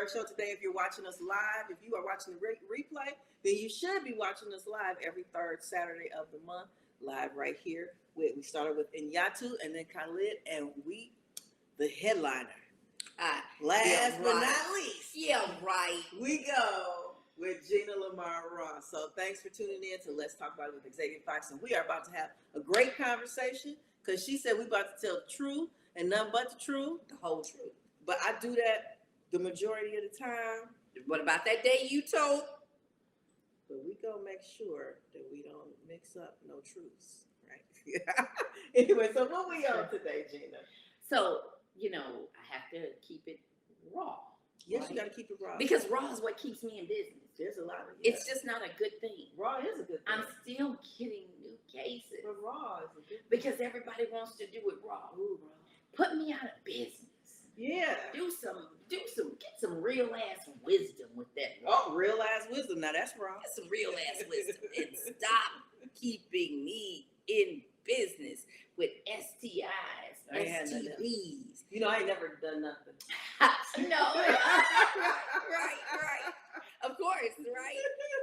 third show today. If you're watching us live, if you are watching the replay, then you should be watching us live every third Saturday of the month, live right here. We started with Inyatu and then Khalid, and we, the headliner. Last but not least, we go with Gina Lamar Ross. So thanks for tuning in to Let's Talk About It with Xavier Fox. And we are about to have a great conversation because she said we about to tell the truth and nothing but the truth. The whole truth. But I do that the majority of the time. What about that day you told? But we gonna make sure that we don't mix up no truths, right? Anyway, so what we on today, Gina? So, I have to keep it raw. Yes, right? You got to keep it raw. Because raw is what keeps me in business. There's a lot of It's just not a good thing. Raw is a good thing. I'm still getting new cases. But raw is a good thing. Because everybody wants to do it raw. Ooh, raw. Put me out of business. Yeah. Get some real ass wisdom with that. Oh, real ass wisdom. Now that's raw. Get some real ass wisdom and stop keeping me in business with STIs, STDs. I ain't never done nothing. No. Right. Of course, right?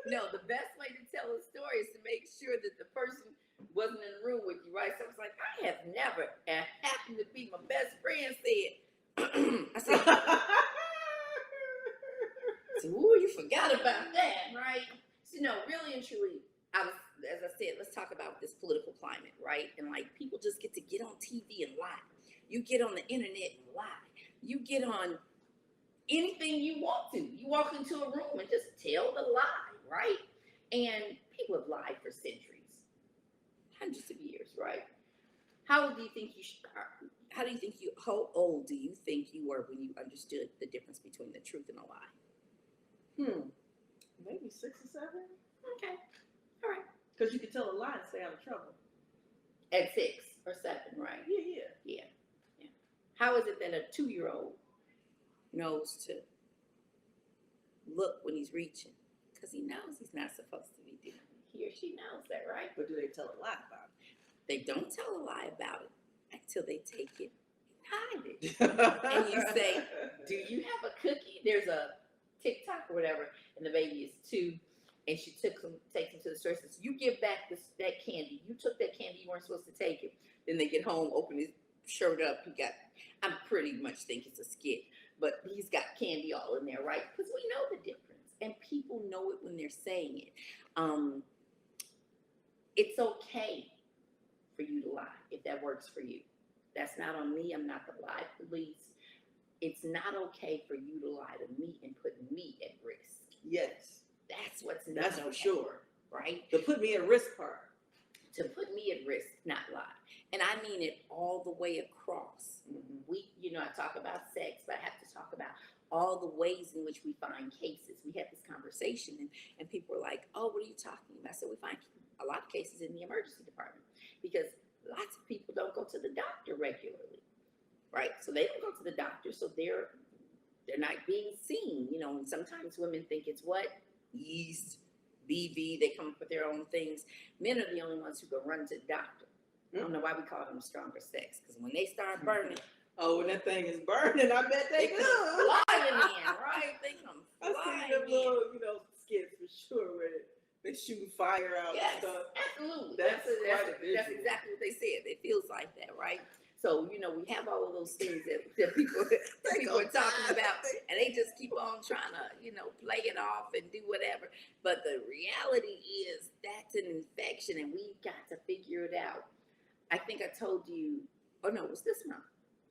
No, the best way to tell a story is to make sure that the person wasn't in the room with you, right? So I was like, I have never, and happened to be my best friend said, I said, so, you forgot about that, right? So, really and truly, as I said, let's talk about this political climate, right? And people just get to get on TV and lie. You get on the internet and lie. You get on anything you want to. You walk into a room and just tell the lie, right? And people have lied for centuries, hundreds of years, right? How old do you think you were when you understood the difference between the truth and a lie? Maybe 6 or 7. Okay. All right. Because you can tell a lie and stay out of trouble. At 6 or 7, right? Yeah. How is it that a 2-year-old knows to look when he's reaching? Because he knows he's not supposed to be doing it. He or she knows that, right? But do they tell a lie about it? They don't tell a lie about it until they take it and hide it. And you say, do you have a cookie? There's a TikTok or whatever, and the baby is 2, and she takes him to the store and says, you give back that candy. You took that candy, you weren't supposed to take it. Then they get home, open his shirt up, I pretty much think it's a skit, but he's got candy all in there, right? Because we know the difference, and people know it when they're saying it. It's okay for you to lie if that works for you. That's not on me. I'm not the lie police. It's not okay for you to lie to me and put me at risk. Yes. That's what's not That's for okay, sure. right? The put me at risk part. To put me at risk, not lie. And I mean it all the way across. I talk about sex, but I have to talk about all the ways in which we find cases. We had this conversation and people were like, oh, what are you talking about? So we find a lot of cases in the emergency department because lots of people don't go to the doctor regularly, right? So they don't go to the doctor, so they're not being seen, and sometimes women think it's what? Yeast, BV, they come up with their own things. Men are the only ones who go run to the doctor. I don't know why we call them stronger sex, because when they start burning, when that thing is burning, I bet they come flying in, right? They come flying I see them little, skits for sure where they shoot fire out and stuff. Absolutely. That's exactly what they said. It feels like that, right? So, we have all of those things that people are talking about, and they just keep on trying to, play it off and do whatever. But the reality is that's an infection, and we've got to figure it out. I think I told you, oh no, it was this month.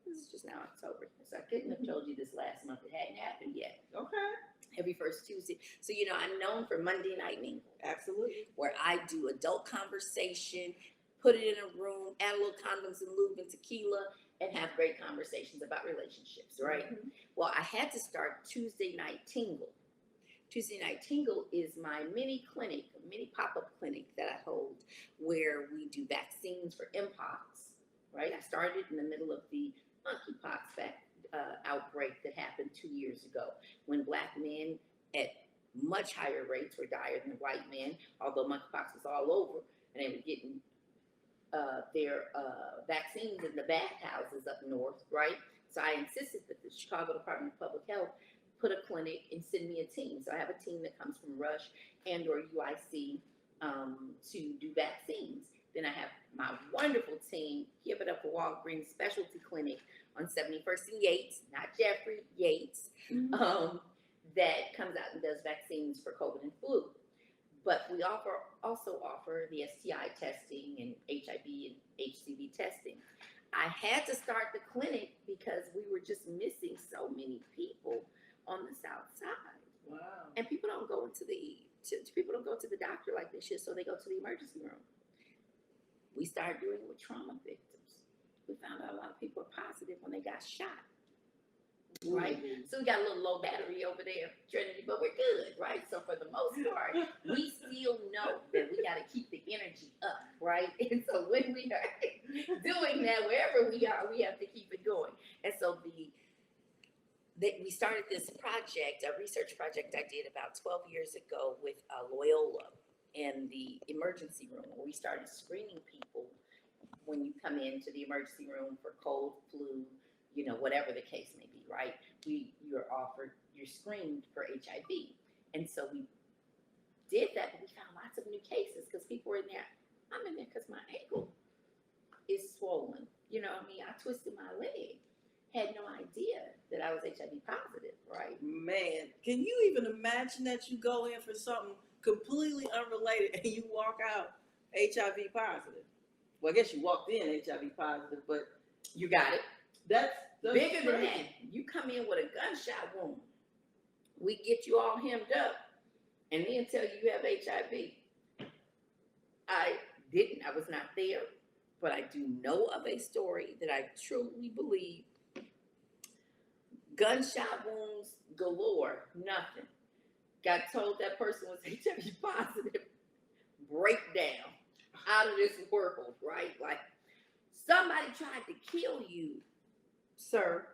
This is just now October. So I couldn't have told you this last month. It hadn't happened yet. Okay. Every first Tuesday. So, I'm known for Monday Night Mingle. Absolutely. Where I do adult conversation, put it in a room, add a little condoms and lube and tequila, and have great conversations about relationships, right? Mm-hmm. Well, I had to start Tuesday Night Tingle. Tuesday Night Tingle is my mini pop-up clinic that I hold where we do vaccines for Mpox, right? I started in the middle of the monkeypox outbreak that happened 2 years ago when Black men at much higher rates were dire than white men, although monkeypox was all over, and they were getting their vaccines in the bathhouses up north, right? So I insisted that the Chicago Department of Public Health put a clinic and send me a team. So I have a team that comes from Rush and or UIC to do vaccines. Then I have my wonderful team, Give It Up for Walgreens Specialty Clinic on 71st and Yates, not Jeffrey, Yates, that comes out and does vaccines for COVID and flu. But we also offer the STI testing and HIV and HCV testing. I had to start the clinic because we were just missing so many people on the South Side. Wow. And people don't go to the doctor like they should, so they go to the emergency room. We started doing it with trauma victims. We found out a lot of people are positive when they got shot. Right? So we got a little low battery over there, Trinity, but we're good, right? So for the most part, we still know that we got to keep the energy up, right? And so when we are doing that, wherever we are, we have to keep it going. And so we started this project, a research project I did about 12 years ago with Loyola and the emergency room, where we started screening people when you come into the emergency room for cold, flu, whatever the case may be, right? You're screened for HIV. And so we did that, but we found lots of new cases because people were in there. I'm in there because my ankle is swollen. I twisted my leg. Had no idea that I was HIV positive, right? Man, can you even imagine that you go in for something completely unrelated and you walk out HIV positive? Well, I guess you walked in HIV positive, but you got it. That's bigger crazy. than that. You come in with a gunshot wound. We get you all hemmed up and then tell you have HIV. I was not there, but I do know of a story that I truly believe. Gunshot wounds galore, nothing. Got told that person was HIV positive, breakdown, out of this world, right? Like somebody tried to kill you, sir.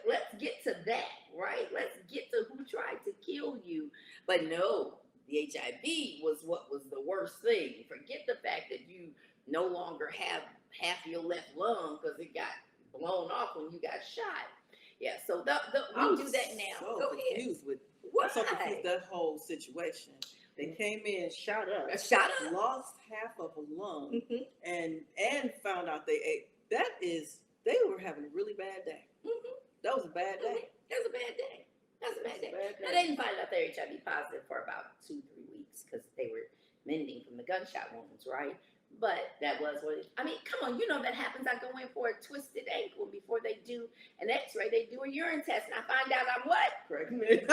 Let's get to that, right? Let's get to who tried to kill you. But no, the HIV was what was the worst thing. Forget the fact that you no longer have half your left lung because it got blown off when you got shot. Yeah, so we do that now. So Go ahead. I'm so confused with that whole situation. They came in, shot up, lost half of a lung, and found out they ate. They were having a really bad day. That was a bad day. That was a bad day. Now, they didn't find out they're HIV positive for about 2-3 weeks because they were mending from the gunshot wounds, right? But that was what come on, that happens. I go in for a twisted ankle before they do an x-ray. They do a urine test and I find out I'm what? Pregnant.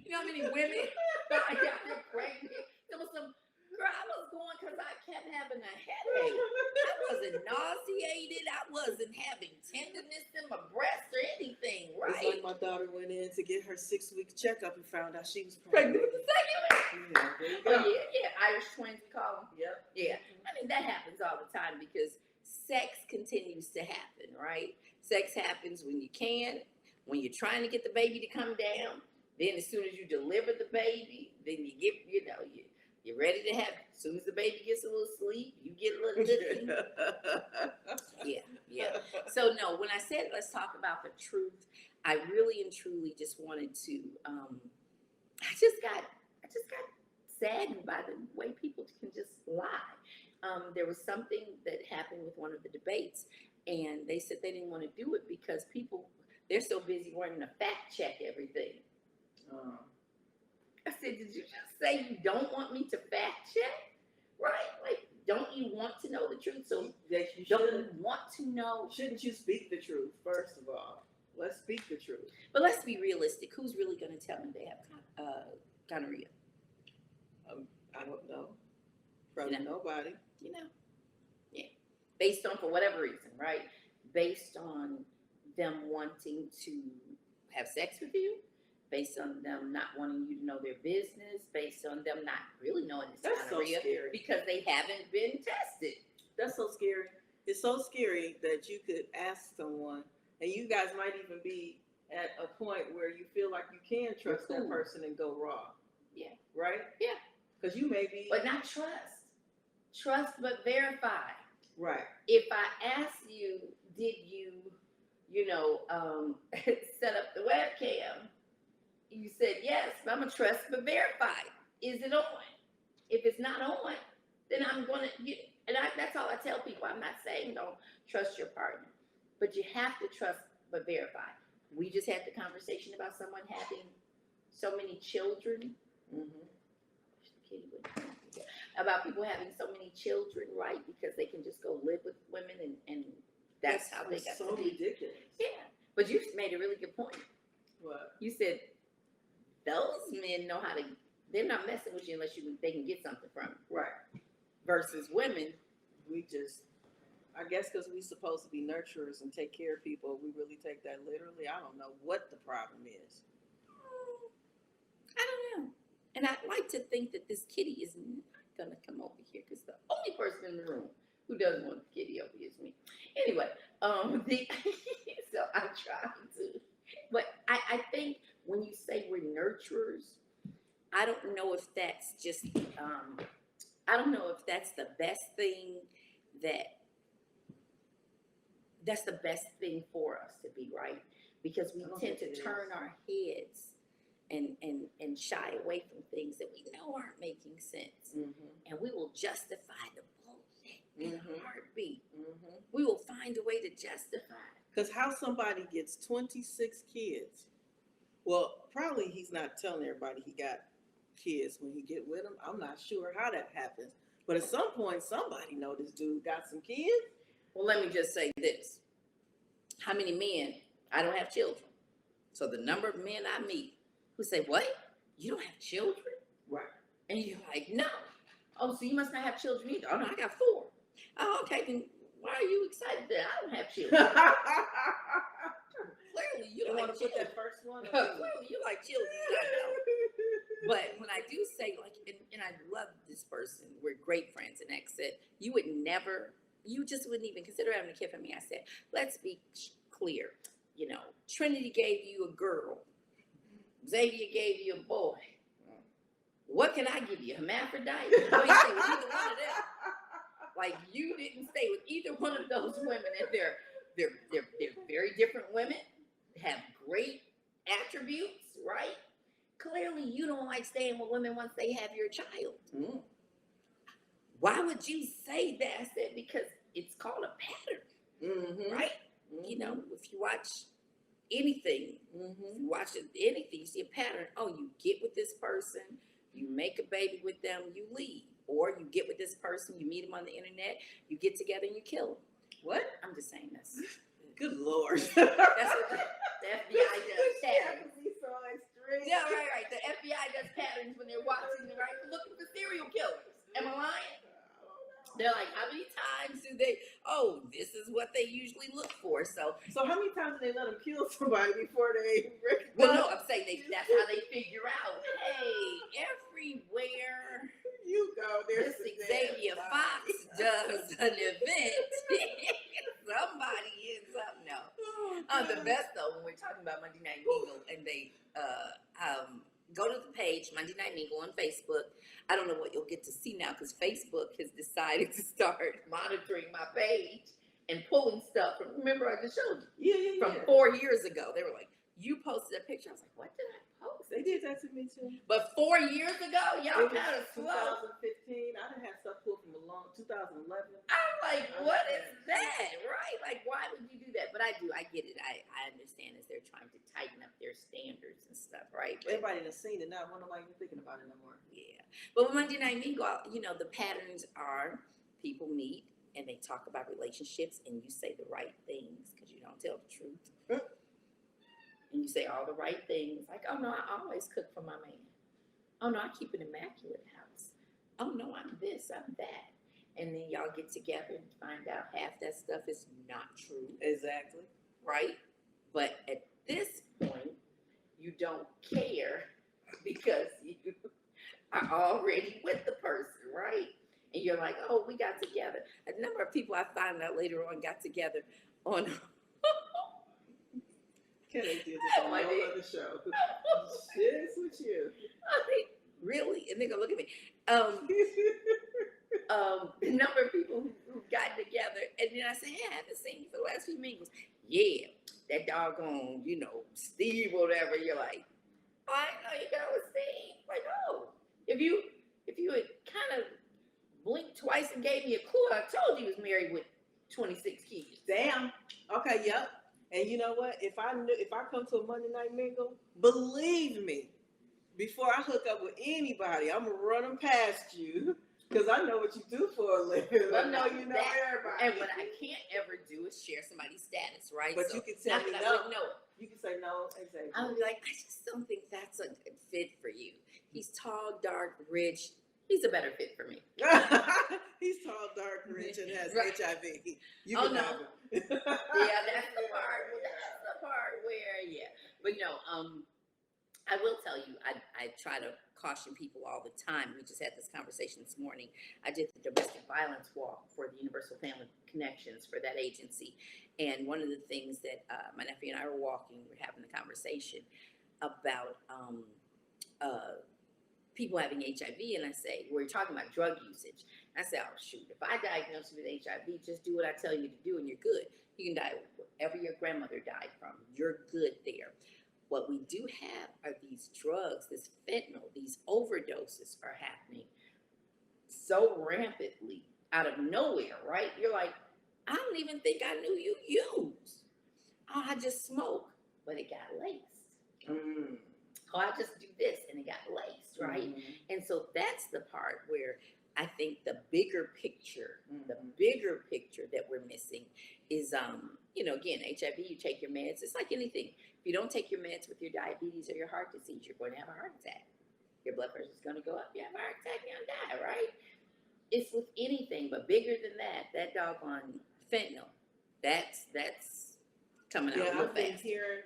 You know how many women find out they're pregnant? There was some girl, I was going because I kept having a headache. I wasn't nauseated. I wasn't having tenderness in my breast or anything, right? It's like my daughter went in to get her 6-week checkup and found out she was pregnant. pregnant. Yeah, there you go. Oh, yeah, Irish twins we call them. Yep. Yeah, that happens all the time because sex continues to happen, right? Sex happens when you can, when you're trying to get the baby to come down. Then as soon as you deliver the baby, then you get, you're ready to have it. As soon as the baby gets a little sleep, you get a little lippy. Yeah. So no, when I said let's talk about the truth, I really and truly just wanted to. I just got saddened by the way people can just lie. There was something that happened with one of the debates, and they said they didn't want to do it because they're so busy wanting to fact check everything. I said, did you just say you don't want me to fact check? Right? Like, don't you want to know the truth? So that you don't want to know. Shouldn't you speak the truth, first of all? Let's speak the truth. But let's be realistic. Who's really going to tell me they have gonorrhea? I don't know. Probably nobody. Yeah. Based on, for whatever reason, right? Based on them wanting to have sex with you, based on them not wanting you to know their business, based on them not really knowing it's gonorrhea, so scary because they haven't been tested. That's so scary. It's so scary that you could ask someone, and you guys might even be at a point where you feel like you can trust that person and go raw. Yeah. Right? Yeah. Because you may be. But not trust. Trust but verify. Right. If I ask you, did you set up the webcam. You said yes, but I'm gonna trust but verify. Is it on? If it's not on, then I'm gonna that's all I tell people. I'm not saying don't trust your partner, but you have to trust but verify. We just had the conversation about someone having so many children. About people having so many children, right? Because they can just go live with women and that's how they got so to be. ridiculous. Yeah, but you made a really good point. What? You said those men know how to. They're not messing with you unless they can get something from you. Right. Versus women, We just, I guess, because we're supposed to be nurturers and take care of people, we really take that literally. I don't know what the problem is. I don't know. And I'd like to think that this kitty is not gonna come over here because the only person in the room who doesn't want the kitty over here is me. Anyway, so I'm trying to, but I think when you say we're nurturers, I don't know if that's just, I don't know if that's the best thing that's the best thing for us to be, right? Because we tend to turn our heads and shy away from things that we know aren't making sense. And we will justify the bullshit in a heartbeat. We will find a way to justify it. Because how somebody gets 26 kids, well, probably he's not telling everybody he got kids when he get with them. I'm not sure how that happens. But at some point, somebody know this dude got some kids. Well, let me just say this. How many men, I don't have children. So the number of men I meet who say, what? You don't have children? Right. And you're like, no. Oh, so you must not have children either. Oh, no, I got 4. Oh, okay, then why are you excited that I don't have children? Clearly, you don't want like to put children. that first one. Clearly, you like children. I know. But when I do say, like, and I love this person, we're great friends, and X said, you just wouldn't even consider having a kid for me. I said, let's be clear. Trinity gave you a girl. Xavier gave you a boy. What can I give you? Hermaphrodite? You ain't stay with either one of them. Like, you didn't stay with either one of those women, and they're very different women, have great attributes, right? Clearly, you don't like staying with women once they have your child. Why would you say that? I said, because it's called a pattern, right? If you watch anything, if you watch anything, you see a pattern. Oh, you get with this person, you make a baby with them, you leave. Or you get with this person, you meet them on the internet, you get together and you kill them. What? I'm just saying this. Good Lord. That's what the FBI does patterns. So extreme. Yeah, right. The FBI does patterns when they're watching, right? Looking for serial killers. Am I lying? They're like, how many times do they? Oh, this is what they usually look for. So how many times do they let them kill somebody before they recognize? Well, no, I'm saying that's how they figure out. Hey, everywhere you go, there's this Xavier Fox does an event, somebody ends up. No, the best though when we're talking about Monday Night Mingle, and they go to the page Monday Night Mingle on Facebook. I don't know what you'll get to see now because Facebook has decided to start monitoring my page and pulling stuff from. Remember, I just showed you from 4 years ago. They were like, "You posted a picture." I was like, "What did I post?" They did that to me too. But 4 years ago, y'all kind of slow. 2015. I didn't have stuff pulled from a long 2011. I'm like, what is that? Right? Like, why would you do that? But I do. I get it. I understand as they're trying to tighten up their standards and stuff, right? But, everybody has seen it now. Nobody even thinking about it no more. Yeah. But with Monday Night Mingle, the patterns are people meet and they talk about relationships and you say the right things because you don't tell the truth. And you say all the right things, like, oh no, I always cook for my man. Oh no, I keep an immaculate house. Oh no, I'm this, I'm that. And then y'all get together and find out half that stuff is not true. Exactly. Right? But at this point, you don't care because you are already with the person, right? And you're like, oh, we got together. A number of people I found out later on got together on Kelly did this on my other show. Shit with you. Really? And they're gonna look at me. The number of people who got together, and then I said, hey, I haven't seen you for the last few mingles. Yeah. that doggone, Steve or whatever. You're like, oh, I didn't know you got with Steve. Like, oh, if you had kind of blinked twice and gave me a clue, I told you he was married with 26 kids. Damn. Okay, yep. And you know what? If I come to a Monday night mingle, believe me, before I hook up with anybody, I'm gonna run them past you because I know what you do for a living. I know you know everybody. And what I can't ever do is share somebody's status, right? But so, you can tell me I no. wouldn't know it. You can say no, exactly. I would be like, I just don't think that's a good fit for you. He's tall, dark, rich. He's a better fit for me. He's tall, dark, rich, and has Right. HIV. You Oh, can no. have him. Yeah, that's the part. That's the part where, yeah. But no, I will tell you, I try to caution people all the time. We just had this conversation this morning. I did the domestic violence walk for the Universal Family Connections for that agency. And one of the things that my nephew and I were walking, we were having a conversation about people having HIV. And I say, we're talking about drug usage. And I say, oh, shoot, if I diagnose you with HIV, just do what I tell you to do and you're good. You can die with whatever your grandmother died from. You're good there. What we do have are these drugs, this fentanyl, these overdoses are happening so rampantly out of nowhere, right? You're like, I don't even think I knew you used. Oh, I just smoke, but it got laced. Mm. Oh, I just do this and it got laced, right? Mm-hmm. And so that's the part where I think the bigger picture, Mm-hmm. the bigger picture that we're missing is, again, HIV, you take your meds. It's like anything. If you don't take your meds with your diabetes or your heart disease, you're going to have a heart attack. Your blood pressure is going to go up. You have a heart attack, you're going to die, right? It's with anything, but bigger than that doggone fentanyl, that's coming out real fast.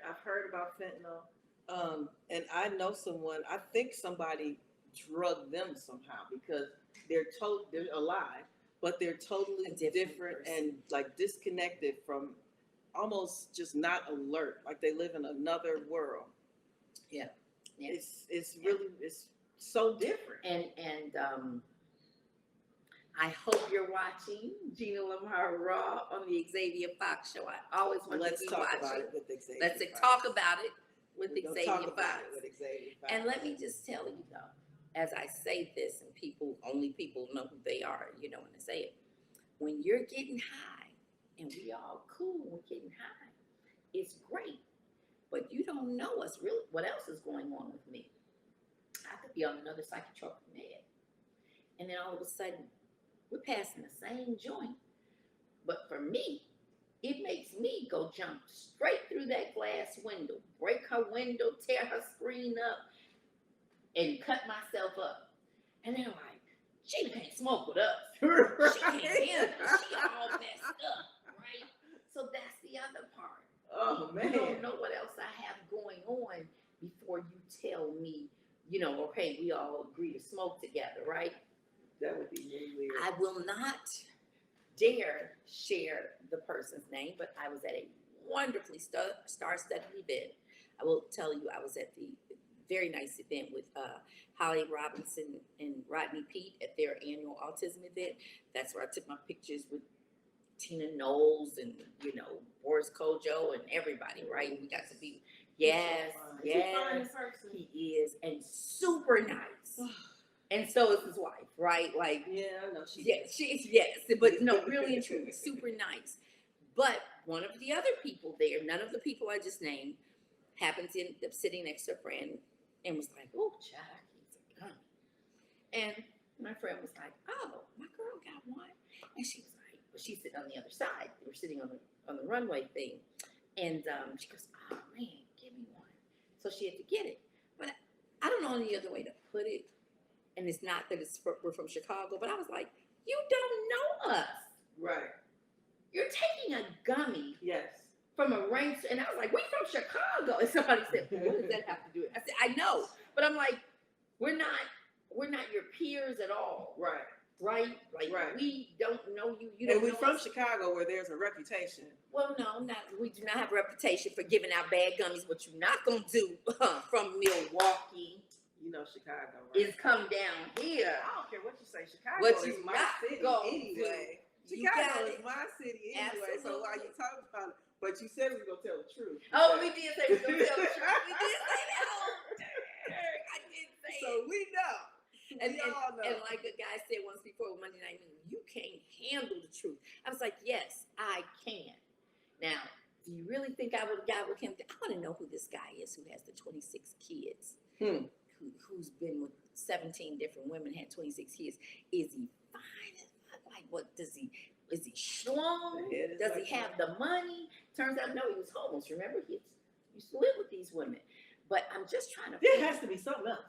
I've heard about fentanyl, and I know someone. I think somebody drugged them somehow because they're alive, but they're totally different person. and like disconnected from, almost just not alert, like they live in another world. Yeah. It's really it's so different. And I hope you're watching Gina Lamar Raw on the Xavier Fox show. I always want Let's to be talk watching. about it with Xavier. Let's Fox. talk about it with We're gonna Xavier talk about Fox. it with Xavier Fox. And let me just tell you though, as I say this, and only people know who they are, when I say it. When you're getting high, and we all cool when we're getting high, it's great. But you don't know really what else is going on with me. I could be on another psychotropic med. And then all of a sudden, we're passing the same joint. But for me, it makes me go jump straight through that glass window, break her window, tear her screen up, and cut myself up. And they're like, Gina can't smoke with us. She can't handle it. She all messed up, right? So that's the other part. Oh man. You don't know what else I have going on before you tell me, okay, we all agree to smoke together, right? That would be really weird. I will not dare share the person's name, but I was at a wonderfully star-studded event. I will tell you, I was at the very nice event with Holly Robinson and Rodney Peete at their annual autism event. That's where I took my pictures with Tina Knowles and, Boris Kojo and everybody, right? We got to be, yes, he is, and super nice. And so is his wife, right? Like, yeah, I know she. Yes, but no, really and truly, super nice. But one of the other people there, none of the people I just named, happened to end up sitting next to a friend and was like, "Oh, child, he's a gun." And my friend was like, "Oh, my girl got one," and she was like, "Well, she's sitting on the other side. We're sitting on the runway thing," and she goes, "Oh man, give me one." So she had to get it, but I don't know any other way to put it. And it's not that we're from Chicago, but I was like, you don't know us. Right. You're taking a gummy Yes. from a range, and I was like, we from Chicago. And somebody said, what does that have to do with it? I said, I know, but I'm like, we're not your peers at all. Right. Right? Like, right. We don't know you. You don't and we're know from us. Chicago where there's a reputation. Well, no, we do not have a reputation for giving out bad gummies. What you're not going to do from Milwaukee. Chicago, right? Is come down here. I don't care what you say. Chicago What is you my not city go anyway. You Chicago got is it. my city anyway. Absolutely. So while you talking about it, But you said we were gonna tell the truth. Oh, we did say we were gonna tell the truth. We did say that. Oh, I did say So it. we know. And, We all know. and like a guy said once before Monday Night Meeting, you can't handle the truth. I was like, yes, I can. Now, do you really think I would have got with him? I want to know who this guy is who has the 26 kids, who's been with 17 different women, had 26 kids. Is he fine as fuck? Like, what does he? Is he strong? Does he have the money? Turns out, no, he was homeless. Remember, he used to live with these women. But I'm just trying to. There has to be something else.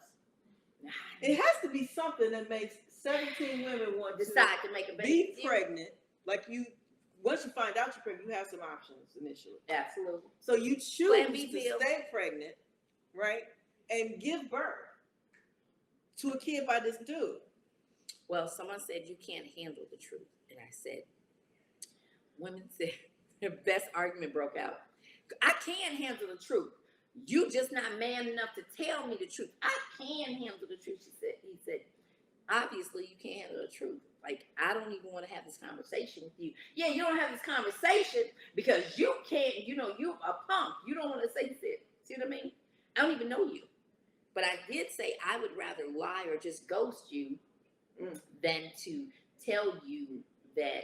It has to be something that makes 17 women want decide to make a baby. Be pregnant. Like once you find out you're pregnant, you have some options initially. Absolutely. So you choose to stay pregnant, right, and give birth to a kid by this dude. Well, someone said you can't handle the truth. And I said, women said, the best argument broke out. I can handle the truth. You just not man enough to tell me the truth. I can handle the truth, he said, obviously you can't handle the truth. Like, I don't even want to have this conversation with you. Yeah, you don't have this conversation because you can't, you a punk. You don't want to say shit. See what I mean? I don't even know you. But I did say I would rather lie or just ghost you than to tell you that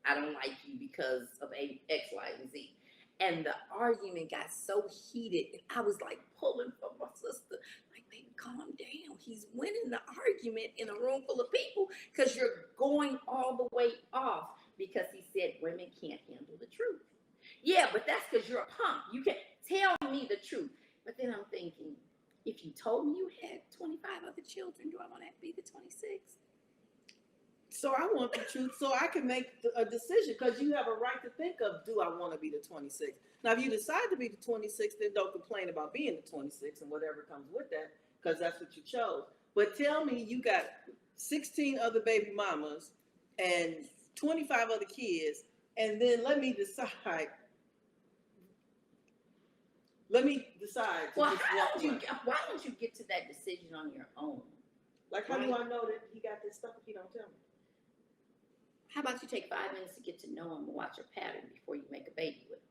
I don't like you because of X, Y, and Z. And the argument got so heated. I was like pulling for my sister, like, baby, calm down. He's winning the argument in a room full of people because you're going all the way off because he said women can't handle the truth. Yeah, but that's because you're a punk. You can't tell me the truth. But then I'm thinking, if you told me you had 25 other children, do I want to be the 26? So I want the truth so I can make a decision because you have a right to think of, do I want to be the 26? Now, if you decide to be the 26, then don't complain about being the 26 and whatever comes with that because that's what you chose. But tell me you got 16 other baby mamas and 25 other kids, and then let me decide. Well, why don't you get to that decision on your own? Like, how do I know that he got this stuff if he don't tell me? How about you take 5 minutes to get to know him and watch a pattern before you make a baby with him?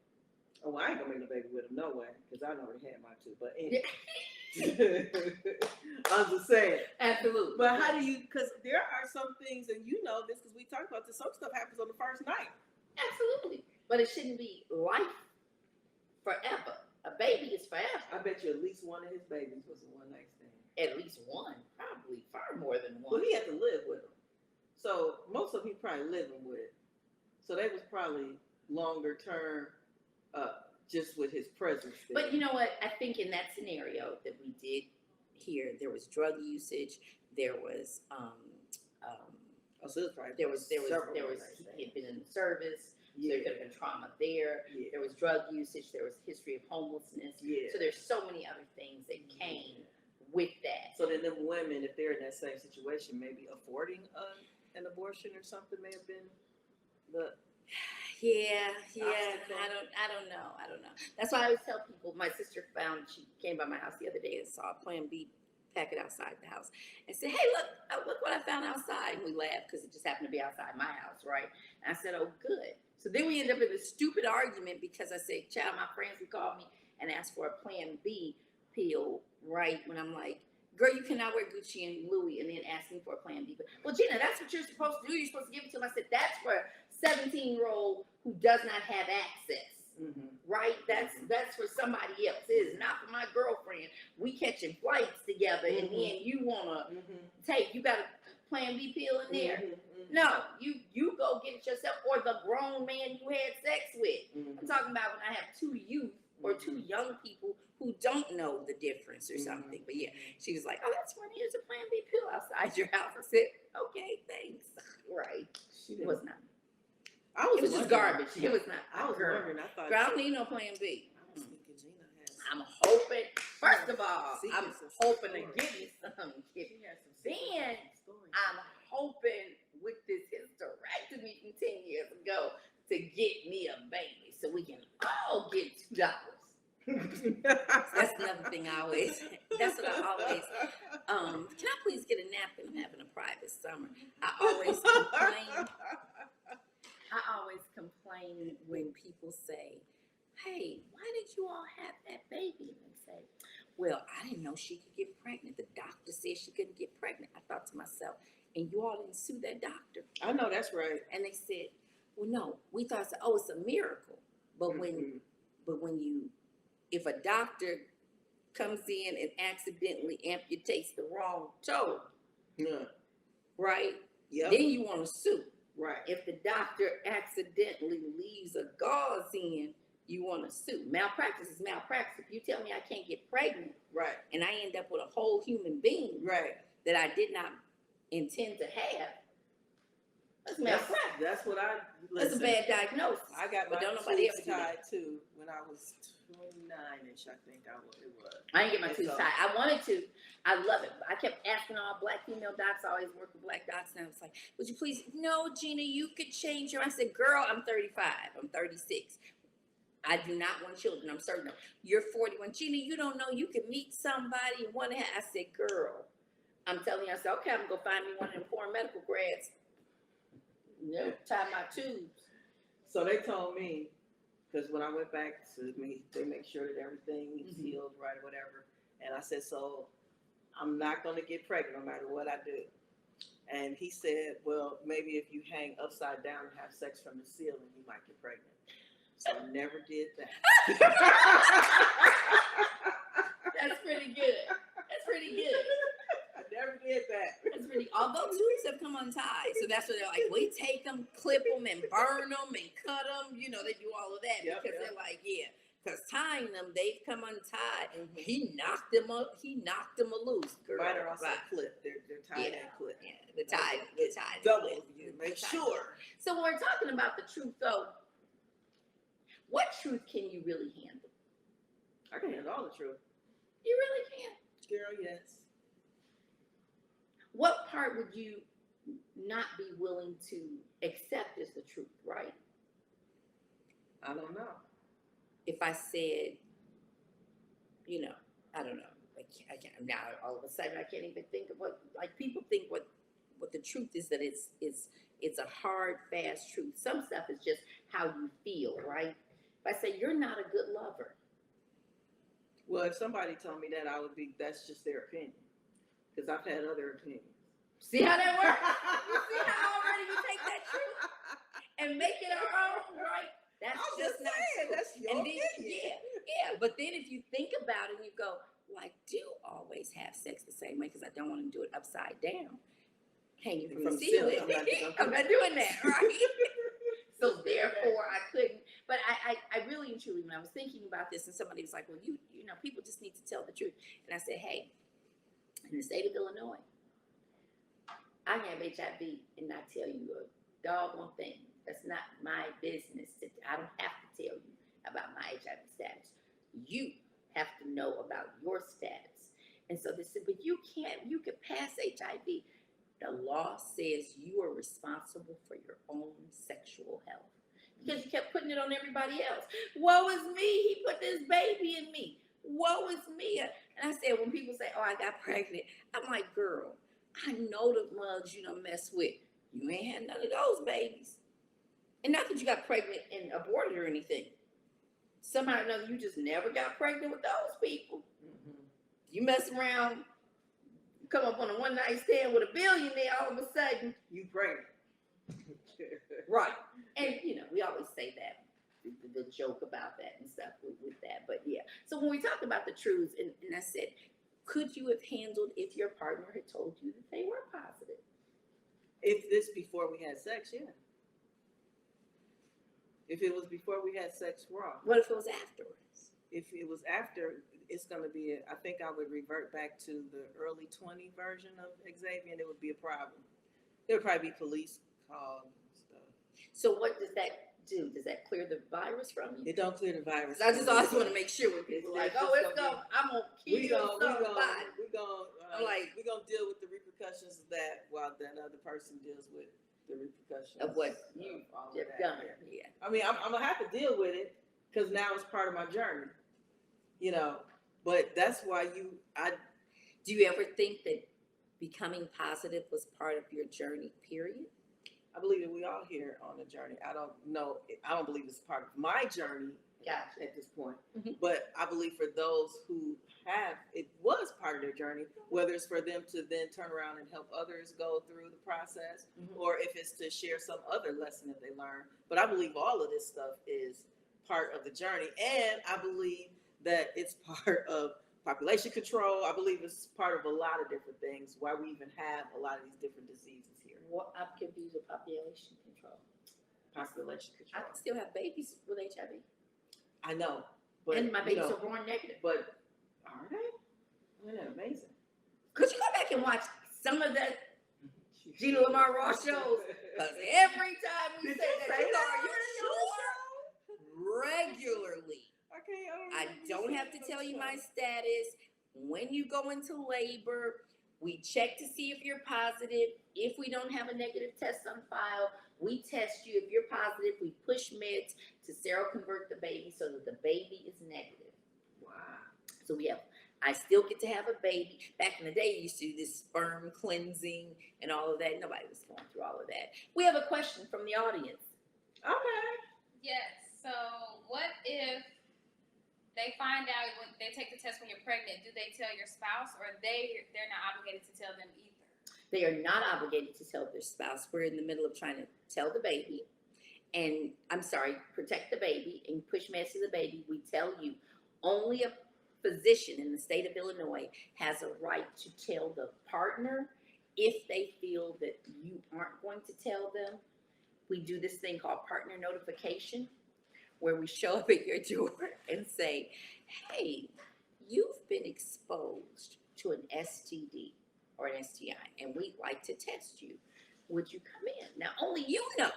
Oh, I ain't gonna make no baby with him, no way, because I already had mine too. But anyway, I'm just saying. Absolutely. But how do you? Because there are some things, and you know this because we talked about this. Some stuff happens on the first night. Absolutely, but it shouldn't be life forever. A baby is forever. I bet you at least one of his babies was a one night stand. At least one, probably far more than one. Well, he had to live with him. So most of them he probably living with. So they was probably longer term, just with his presence there. But you know what? I think in that scenario that we did here, there was drug usage. There was so it was probably there was he had been in the service. Yeah. So there could have been trauma there. Yeah. There was drug usage. There was history of homelessness. Yeah. So there's so many other things that came with that. So then them women, if they're in that same situation, maybe affording an abortion or something may have been the Yeah. I don't know. That's why I always tell people. My sister she came by my house the other day and saw a Plan B packet outside the house and said, "Hey, look what I found outside." And we laughed because it just happened to be outside my house, right? And I said, "Oh, good." So then we end up in this stupid argument because I said, "Child, my friends would call me and ask for a Plan B pill," right? When I'm like, "Girl, you cannot wear Gucci and Louis and then ask me for a Plan B." But, well, Gina, that's what you're supposed to do. You're supposed to give it to them. I said, that's for a 17-year-old who does not have access, right? That's for somebody else. It is not for my girlfriend. We catching flights together, and then you want to you got a Plan B pill in there. No, you go get it yourself, or the grown man you had sex with. I'm talking about when I have two youth or two young people who don't know the difference or something. But yeah, she was like, "Oh, that's funny. There's a Plan B pill outside your house." I said, "Okay, thanks." Right? It was not. It was just garbage. It was not. I was wondering. I thought. Girl, I don't need no Plan B. I was thinking Gina has. I'm hoping. First of all, I'm hoping to give me some. Then I'm hoping with this hysterectomy from 10 years ago to get me a baby so we can all get $2. That's another thing I always. That's what I always. Can I please get a napkin? I'm having a private summer. I always complain when people say, said she couldn't get pregnant. I thought to myself, and you all didn't sue that doctor. I know that's right. And they said, well, no, we thought, oh, it's a miracle. But when you, if a doctor comes in and accidentally amputates the wrong toe, right? Yeah. Then you want to sue. Right. If the doctor accidentally leaves a gauze in, you want to sue. Malpractice is malpractice. If you tell me I can't get pregnant, right, and I end up with a whole human being, right, that I did not intend to have, that's malpractice. That's what I. That's a bad diagnosis. I got my tubes tied too when I was 29ish. I think it was. I didn't get my tubes tied. I wanted to. I love it. I kept asking all black female docs. I always work with black docs, and I was like, "Would you please?" No, Gina, you could change your. I said, "Girl, I'm 35. I'm 36. I do not want children. I'm certain. You're 41. Gina, you don't know. You can meet somebody and want to have." I said, "Girl, I'm telling you." I said, "Okay, I'm gonna go find me one of them foreign medical grads. Tie my tubes." So they told me, because when I went back to me, they make sure that everything is healed right or whatever. And I said, so I'm not going to get pregnant no matter what I do. And he said, well, maybe if you hang upside down and have sex from the ceiling, you might get pregnant. So I never did that. That's pretty good. That's pretty good. I never did that. That's really, although tubes have come untied, so that's what they're like. We take them, clip them, and burn them, and cut them. You know, they do all of that because they're like, yeah. Because tying them, they've come untied. He knocked them up. He knocked them loose. Girl, right, or also clip. They're tied and clip. Yeah, the tie. Double. You make sure. So when we're talking about the truth, though, what truth can you really handle? I can handle all the truth. You really can. Girl, yes. What part would you not be willing to accept as the truth, right? I don't know. If I said, you know, I don't know. I can't, now all of a sudden I can't even think of what, like people think what the truth is, that it's a hard, fast truth. Some stuff is just how you feel, right? If I say you're not a good lover. Well, if somebody told me that, that's just their opinion. Because I've had other opinions. See how that works? You see how already we take that truth and make it our own, right? That's just not true. That's your opinion. Yeah. But then if you think about it, you go, well, I do always have sex the same way because I don't want to do it upside down, hanging from the ceiling. I'm not doing that, right? So therefore, I couldn't. But I really and truly, when I was thinking about this, and somebody was like, well, you know, people just need to tell the truth. And I said, hey, in the state of Illinois, I have HIV and not tell you a doggone thing. That's not my business. I don't have to tell you about my HIV status. You have to know about your status. And so they said, but you can pass HIV. The law says you are responsible for your own sexual health. Because you kept putting it on everybody else. Woe is me, he put this baby in me. Woe is me. And I said, when people say, oh, I got pregnant, I'm like, girl, I know the mugs you don't mess with. You ain't had none of those babies. And not that you got pregnant and aborted or anything. Somehow or another, you just never got pregnant with those people. Mm-hmm. You mess around, come up on a one night stand with a billionaire, all of a sudden, you pregnant. Right. And, you know, we always say that, the joke about that and stuff with that. But yeah. So when we talk about the truths, and I said, could you have handled if your partner had told you that they were positive? If this before we had sex, yeah. If it was before we had sex, wrong. What if it was afterwards? If it was after, it's going to be, I think I would revert back to the early 20 version of Xavier, and it would be a problem. There would probably be police calls and stuff. So what does that do? Does that clear the virus from you? It don't clear the virus. I just always want to make sure when people are like, oh, it's going, I'm going to kill somebody. We're going to deal with the repercussions of that while that other person deals with the repercussions of what you have done. Yeah. I mean, I'm going to have to deal with it because now it's part of my journey, you know, but that's why do you ever think that becoming positive was part of your journey, period? I believe that we all here on a journey. I don't know. I don't believe it's part of my journey Gotcha. at this point. Mhm. But I believe for those who have, it was part of their journey, whether it's for them to then turn around and help others go through the process, Mhm. or if it's to share some other lesson that they learned. But I believe all of this stuff is part of the journey. And I believe that it's part of population control. I believe it's part of a lot of different things, why we even have a lot of these different diseases here. What, I'm confused with population control. Population I control. can still have babies with HIV. I know. But, And my you babies know, are born negative. but are they? Isn't that amazing? Could you go back and watch some of the Gina Lamar Ross shows? Because every time we Did say you that, say they that are on you your sure? Regularly. Okay, I don't have to tell you my status. When you go into labor, we check to see if you're positive. If we don't have a negative test on file, we test you. If you're positive, we push meds to seroconvert the baby so that the baby is negative. Wow. So I still get to have a baby. Back in the day, you used to do this sperm cleansing and all of that. Nobody was going through all of that. We have a question from the audience. Okay. Yes. So what if they find out when they take the test when you're pregnant? Do they tell your spouse, or they're not obligated to tell them either? They are not obligated to tell their spouse. We're in the middle of trying to tell the baby, and protect the baby and push meds to the baby. We tell you only a physician in the state of Illinois has a right to tell the partner if they feel that you aren't going to tell them. We do this thing called partner notification, where we show up at your door and say, hey, you've been exposed to an STD or an STI, and we'd like to test you. Would you come in? Now, only you know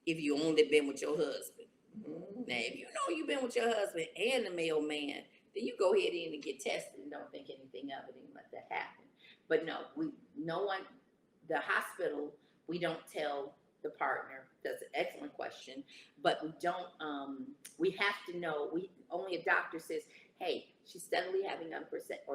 if you only been with your husband. Now, if you know you've been with your husband and the mailman, then you go ahead in and get tested and don't think anything of it and let that happen. But the hospital, we don't tell the partner. That's an excellent question. But we don't, we have to know, only a doctor says, hey, she's steadily having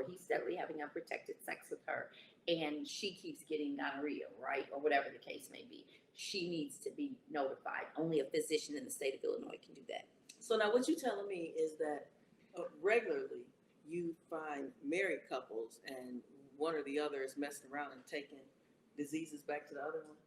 he's steadily having unprotected sex with her, and she keeps getting gonorrhea, right? Or whatever the case may be. She needs to be notified. Only a physician in the state of Illinois can do that. So now what you're telling me is that regularly you find married couples and one or the other is messing around and taking diseases back to the other one?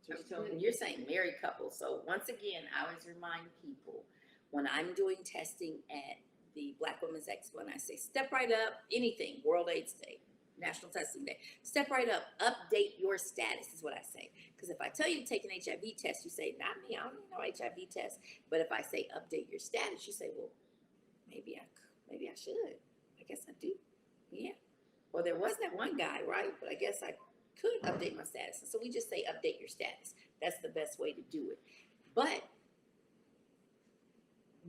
That's what you're telling me? You're saying married couples. So once again, I always remind people when I'm doing testing at the Black Women's Expo, and I say, step right up, anything, World AIDS Day, National Testing Day, step right up, update your status is what I say. Because if I tell you to take an HIV test, you say, not me, I don't need no HIV test. But if I say update your status, you say, well, maybe I should. I guess I do. Yeah. Well, there was that one guy, right? But I guess I could update my status. And so we just say update your status. That's the best way to do it. But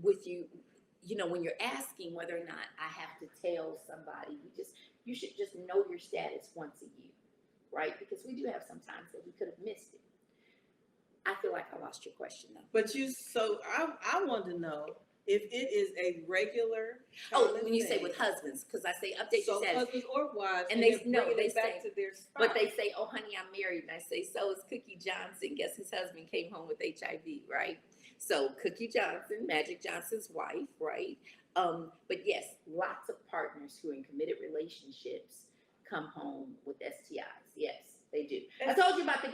with you know, when you're asking whether or not I have to tell somebody, you should just know your status once a year, right? Because we do have some times that we could have missed it. I feel like I lost your question though. But I want to know if it is a regular. When you say with husbands, because I say update your status. Husbands or wives, And they back say, to their spouse. but they say, oh honey, I'm married. And I say, so is Cookie Johnson. Guess his husband came home with HIV, right? So Cookie Johnson, Magic Johnson's wife, right? But yes, lots of partners who are in committed relationships come home with STIs. Yes, they do. I told you about the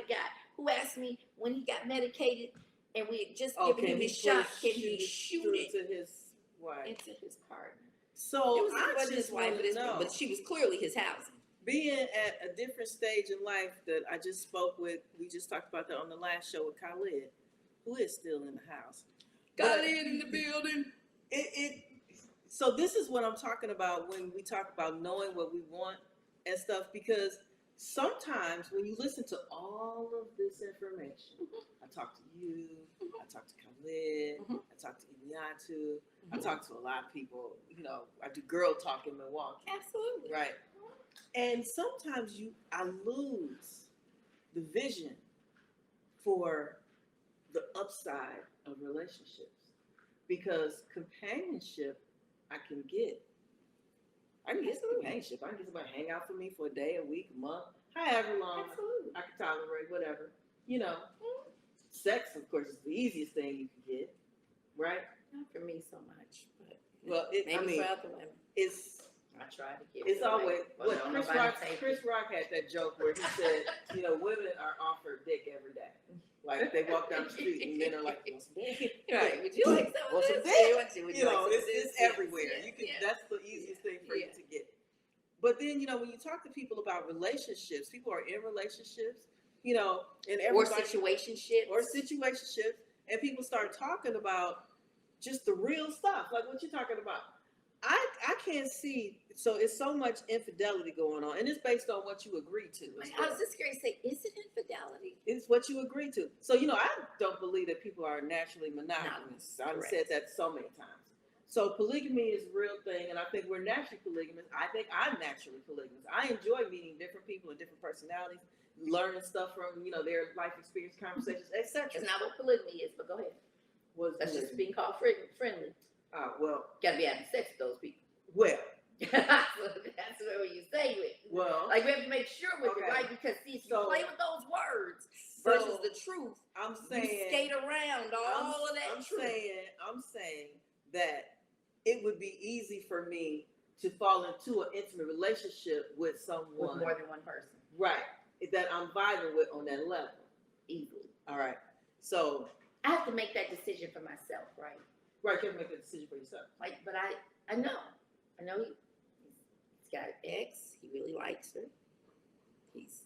guy who asked me when he got medicated and we had just given him his shot, can he shoot it to his wife? into his partner? So It wasn't his wife, know. but she was clearly his housing. Being at a different stage in life that I just spoke with, we just talked about that on the last show with Khalid, who is still in the house. Khalid in the building. So this is what I'm talking about when we talk about knowing what we want and stuff, because sometimes when you listen to all of this information, I talk to you, I talk to Khalid, I talk to Inyatu, I talk to a lot of people, you know, I do girl talk in Milwaukee. Absolutely. Right. And sometimes I lose the vision for the upside of relationships, because companionship I can get some companionship. I can get somebody to hang out for me for a day, a week, a month, however long I can tolerate, whatever, you know. sex, of course, is the easiest thing you can get, right? Not for me so much, but Well, maybe for other women. it's I try to give it's it away. always Well, what don't Chris nobody Rock. take Chris it. Rock had that joke where he said, you know, women are offered dick every day. Like they walk down the street and men are like, "Want some dick?" Right? Would you like some of Want some this? dick? Would You like know, some of it's this? everywhere. Yeah, You can. yeah. That's the easiest thing for you Yeah. to get. But then, you know, when you talk to people about relationships, people are in relationships, you know, and Or everybody situationships. or situationships, and people start talking about just the real stuff, like what you're talking about. I can't see. So it's so much infidelity going on, and it's based on what you agree to. as I well. was just going to say, is it infidelity? It's what you agree to. So, you know, I don't believe that people are naturally monogamous. I've Correct. said that so many times. So polygamy is a real thing, and I think we're naturally polygamous. I think I'm naturally polygamous. I enjoy meeting different people and different personalities, learning stuff from, you know, their life experience, conversations, etc. That's not what polygamy is, but go ahead. That's just being called friendly. Well, Gotta be having sex with those people. well, That's what you say with. well. Like we have to make sure with it, Okay. right? Because see, if you So- play with those words So, versus the truth, I'm you saying, skate around all of that I'm truth. saying that it would be easy for me to fall into an intimate relationship with With someone, more than one person, right, that I'm vibing with on that level. easily. All right. So, I have to make that decision for myself, right? right, you have to make a decision for yourself. Like, but I know he's got an ex. He really likes her. He's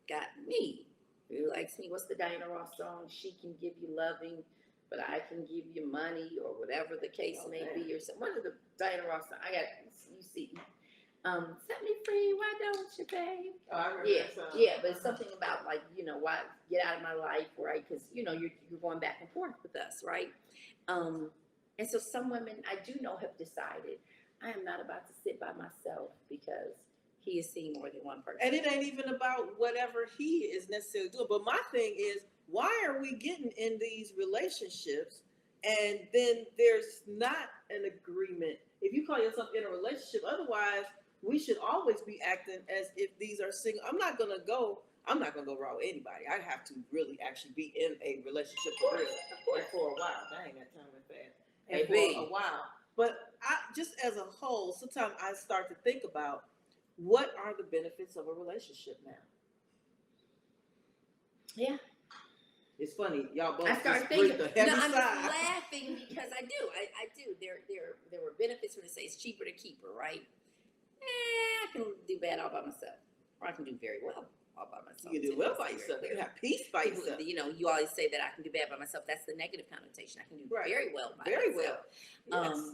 got me. He really likes me. What's the Diana Ross song? She can give you loving, but I can give you money, or whatever the case may be, or something. One of the Diana Ross songs. I got you see. Set me free, why don't you, babe? Oh, I remember Yeah, that song. yeah, but it's something about like, you know, why get out of my life, right? Because you know you're going back and forth with us, right? And so some women I do know have decided I am not about to sit by myself because he is seeing more than one person. And it ain't even about whatever he is necessarily doing. But my thing is, why are we getting in these relationships and then there's not an agreement? If you call yourself in a relationship, otherwise we should always be acting as if these are single. I'm not gonna go raw with anybody. I have to really actually be in a relationship for real. And for a while. Dang, that time went fast. And Maybe. for a while. But I just as a whole, sometimes I start to think about what are the benefits of a relationship now? Yeah. It's funny, y'all both I just started breathed thinking. the heavy No, I'm just sigh. laughing because I do. I do. There were benefits when they say it's cheaper to keep her, right? I can do bad all by myself, or I can do very well all by myself. You can do well by yourself. You have peace by People, yourself. you know, you always say that I can do bad by myself. That's the negative connotation. I can do Right. very well by Very myself. well. Yes.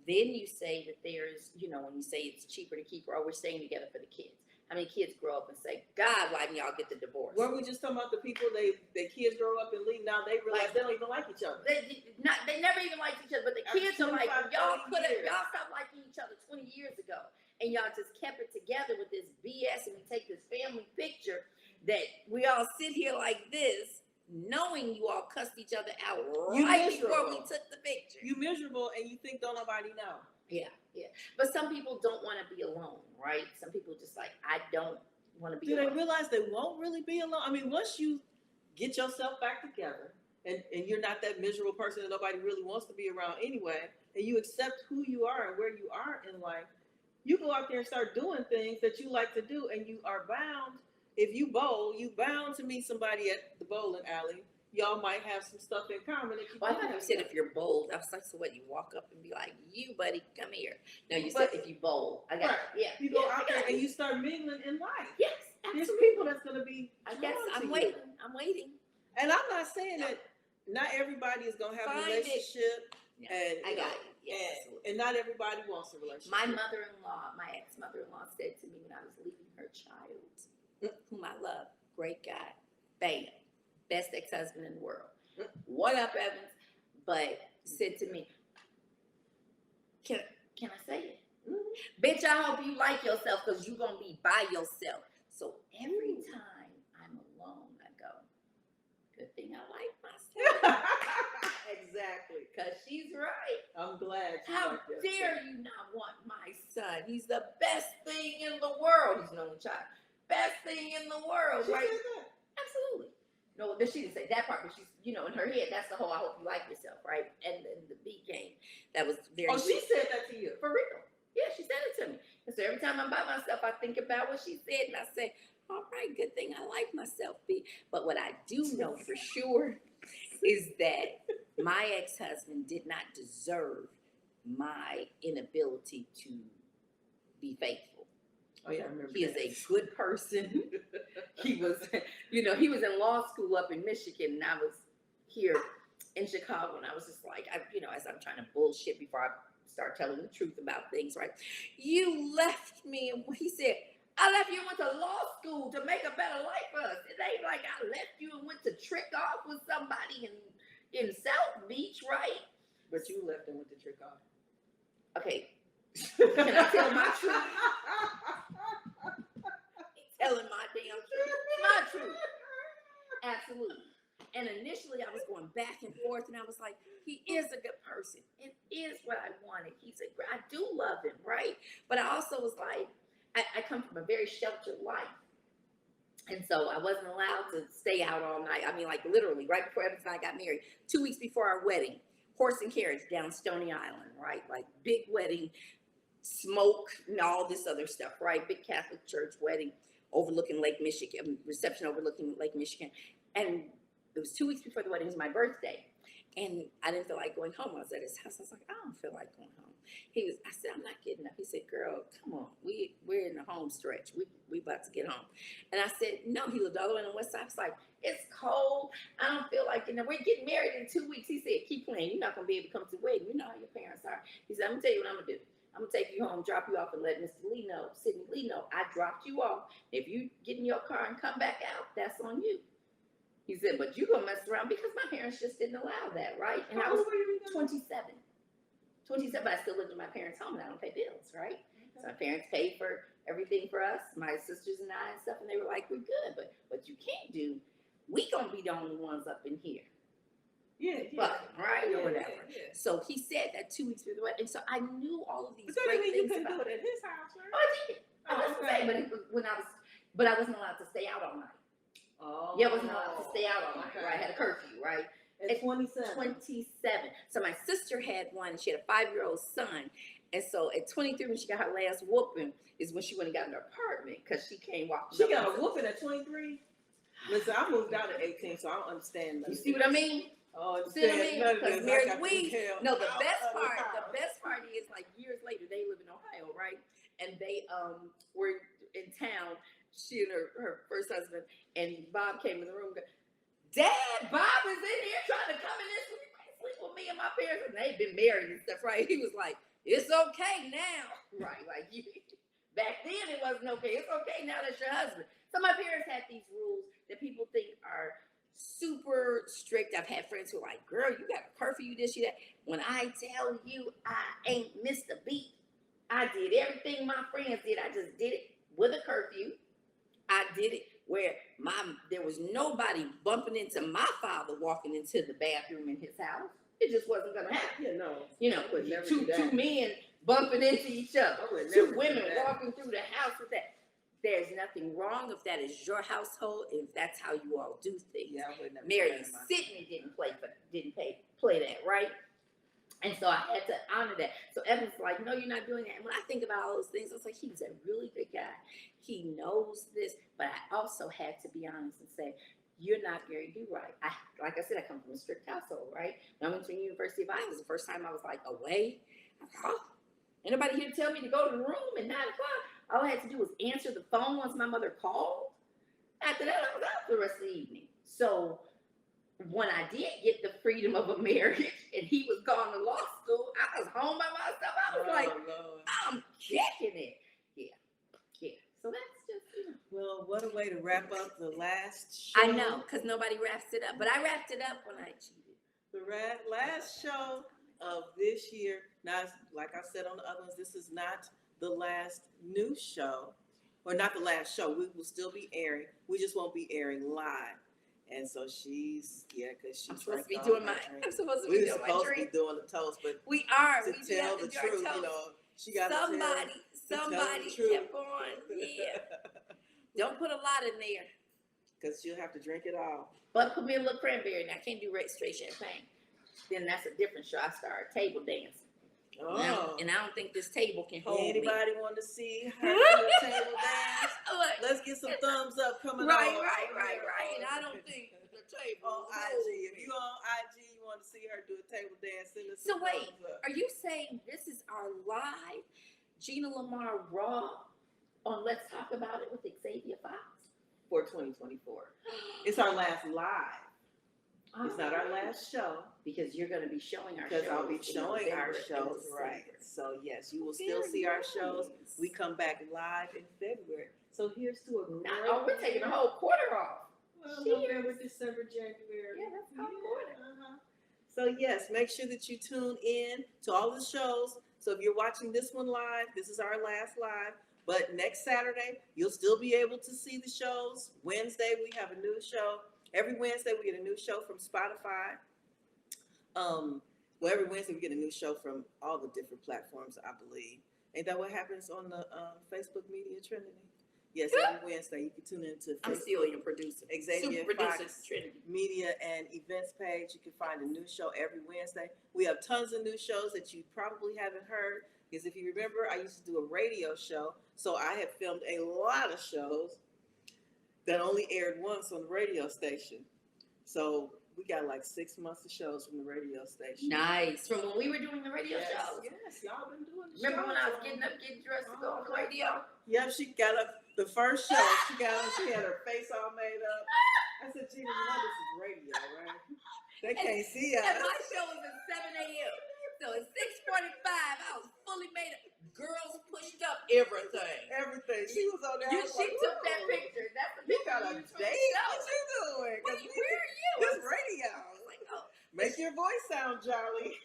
Then you say that there's, you know, when you say it's cheaper to keep her, or we're staying together for the kids. How many kids grow up and say, God, why didn't y'all get the divorce? Weren't we just talking about the people their kids grow up and leave? Now they realize Like- they don't even like each other. They never even liked each other, but the After kids are like, 25, y'all 30 could have, years. y'all stopped liking each other 20 years ago. And y'all just kept it together with this BS, and we take this family picture that we all sit here like this, knowing you all cussed each other out You right before we miserable. took the picture. You miserable and you think don't nobody know. Yeah. But some people don't want to be alone, right? Some people just like, I don't want to be Do they alone. realize they won't really be alone? I mean, once you get yourself back together and you're not that miserable person that nobody really wants to be around anyway, and you accept who you are and where you are in life, you go out there and start doing things that you like to do, and you are bound. If you bowl, you bound to meet somebody at the bowling alley. Y'all might have some stuff in common that you. Well, I do thought you have said together. if you're bold. I was like, so what? You walk up and be like, you, buddy, come here. No, you But- said if you bold. I got Right. it. Yeah. You go yeah, I out there got and it. you start mingling in life. Yes, There's absolutely. people that's gonna be. I guess drawn to I'm you. waiting. I'm waiting. And I'm not saying that not everybody is gonna have Find a it. relationship, Yeah, and I you got know, it. Yeah, absolutely. and not everybody wants a relationship. My mother-in-law, my ex-mother-in-law said to me when I was leaving her child, whom I love, great guy, bam, best ex-husband in the world. What up, Evans? But said to me, can I say it? Bitch, I hope you like yourself because you're going to be by yourself. So every time I'm alone, I go, good thing I like myself. Exactly. Because she's right. I'm glad. You How like yourself. dare you not want my son? He's the best thing in the world. He's an only child. Best thing in the world, She right? said that. Absolutely. No, she didn't say that part, but she's, you know, in her head, that's the whole, I hope you like yourself, right? And then the beat came. That was very. Oh, she said that to you. For real. Yeah, she said it to me. And so every time I'm by myself, I think about what she said, and I say, all right, good thing I like myself, B. But what I do know for sure is that my ex-husband did not deserve my inability to be faithful. Oh yeah, I remember. He is a good person. He was, you know, he was in law school up in Michigan, and I was here in Chicago, and I was just like, you know, as I'm trying to bullshit before I start telling the truth about things, right? You left me, and he said, I left you and went to law school to make a better life for us. It ain't like I left you and went to trick off with somebody in South Beach, right? But you left and went to trick off. Okay. Can I tell my truth? Telling my damn truth. My truth. Absolutely. And initially I was going back and forth, and I was like, he is a good person. It is what I wanted. I do love him, right? But I also was like, I come from a very sheltered life. And so I wasn't allowed to stay out all night. I mean, like literally right before Evans and I got married, 2 weeks before our wedding, horse and carriage down Stony Island, right? Like big wedding, smoke and all this other stuff, right? Big Catholic church wedding overlooking Lake Michigan, reception overlooking Lake Michigan. And it was 2 weeks before the wedding. It was my birthday. And I didn't feel like going home. I was at his house. I was like, I don't feel like going home. I said, I'm not getting up. He said, girl, come on. We're in the home stretch. We about to get home. And I said, no. He lived all the way on the west side. I was like, it's cold. I don't feel like, we're getting married in 2 weeks. He said, keep playing. You're not going to be able to come to the wedding. You know how your parents are. He said, I'm going to tell you what I'm going to do. I'm going to take you home, drop you off, and let Mr. Lee know, Sidney Lee know, I dropped you off. If you get in your car and come back out, that's on you. He said, but you going to mess around, because my parents just didn't allow that, right? And I was 27. 27, but I still lived in my parents' home, and I don't pay bills, right? Okay. So my parents paid for everything for us, my sisters and I and stuff, and they were like, we're good, but what you can't do, we going to be the only ones up in here. Yeah. Right, yeah, or whatever. Yeah. So he said that 2 weeks before the wedding, and so I knew all of these But great you things couldn't do about it at his house, right? Oh, I did. I wasn't okay. saying, but it was but I wasn't allowed to stay out all night. Oh. Yeah, I wasn't allowed to stay out all night. Okay. Right, I had a curfew, right? At 27. 27. So my sister had one. She had a 5-year-old son. And so at 23, when she got her last whooping, is when she went and got an apartment, because she came walking. She got a whooping at 23? Listen, I moved out at 18, so I don't understand that. You see what I mean? Oh, See what I mean? Because Mary Louise, no, the best part is, like, years later, they live in Ohio, right? And they were in town, she and her first husband, and Bob came in the room and go, Dad, Bob is in here trying to come in and sleep with me and my parents. And they'd been married and stuff, right? He was like, it's okay now. Right, like, back then it wasn't okay. It's okay now that's your husband. So my parents had these rules that people think are super strict. I've had friends who are like, girl, you got a curfew, you this, you that. When I tell you I ain't missed a beat, I did everything my friends did. I just did it with a curfew. I did it where there was nobody bumping into my father walking into the bathroom in his house. It just wasn't gonna happen. Yeah, no. You know, two men bumping into each other, two women walking through the house with that. There's nothing wrong if that is your household, if that's how you all do things. Yeah, I would never. Mary and Sidney didn't play that, right? And so I had to honor that. So Evan's like, no, you're not doing that. And when I think about all those things, I was like, he's a really good guy. He knows this, but I also had to be honest and say, you're not Gary Do Right. Like I said, I come from a strict household, right? When I went to the University of Iowa, it was the first time I was like away. I was like, oh, anybody here tell me to go to the room at 9 o'clock? All I had to do was answer the phone once my mother called. After that, I was out for the rest of the evening. So when I did get the freedom of a marriage and he was gone to law school, I was home by myself. I was like, Lord. I'm kicking it. Yeah. So that's just, Well, what a way to wrap up the last show. I know, because nobody wraps it up. But I wrapped it up when I cheated. The last show of this year. Now, like I said on the other ones, this is not the last new show, or not the last show. We will still be airing. We just won't be airing live. And so because she's I'm supposed to be doing my drink. I'm supposed to be doing my drink. We're supposed to be doing the toast, but we are. To tell the truth, she got somebody kept on. Yeah. Don't put a lot in there. because she'll have to drink it all. But put me a little cranberry, and I can't do straight champagne. Then that's a different show. I start table dancing. Oh, And I don't think this table can hold me. anybody want to see her do a table dance? Look, Let's get some thumbs up coming right. on. And I don't think the table On will hold IG. If me. you on IG, you want to see her do a table dance, send us So some wait, thumbs up. are you saying this is our live Gina Lamar Raw on Let's Talk About It with Xavier Fox? For 2024. It's our last live. It's not our last show. Because you're going to be showing our shows. Because I'll be in showing our November and shows, December. right. So yes, you will still see our shows. We come back live in February. So here's to a great We're taking a whole quarter off. well, Cheers. November, December, January. Yeah, that's about a quarter. So yes, make sure that you tune in to all the shows. So if you're watching this one live, this is our last live. But next Saturday, you'll still be able to see the shows. Wednesday, we have a new show. Every Wednesday, we get a new show from Spotify. Well, every Wednesday, we get a new show from all the different platforms, I believe. Ain't that what happens on the Facebook Media Trinity? Yes, every Wednesday, you can tune into I'm still your producer. Xavier Super producer Fox Trinity. Media and Events page. You can find a new show every Wednesday. We have tons of new shows that you probably haven't heard. Because if you remember, I used to do a radio show. So I have filmed a lot of shows that only aired once on the radio station. So we got like 6 months of shows from the radio station. Nice. From when we were doing the radio Yes, show. yes, y'all been doing the Remember when I was shows. getting up, getting dressed to go on the radio? Yep, she got up the first show. She got up, she had her face all made up. I said, Gina, you know this is radio, right? They can't see us. And my show was at 7 a.m. So at 6:45, I was fully made up. Girls pushed up everything. Everything. She was on there. I was She like, took that "Ooh, picture. That's the You picture got a we used from the date? show. What you doing? Where are you? This radio. I was like, oh. Make your voice sound jolly.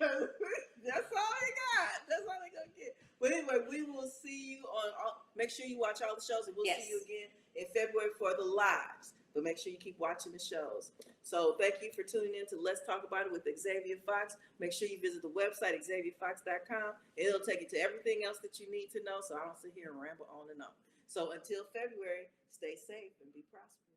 That's all they got. That's all they gonna get. But anyway, we will see you on. Make sure you watch all the shows, and we'll Yes. see you again in February for the lives. But make sure you keep watching the shows. So thank you for tuning in to Let's Talk About It with Xavier Fox. Make sure you visit the website, XavierFox.com. It'll take you to everything else that you need to know. So I don't sit here and ramble on and on. So until February, stay safe and be prosperous.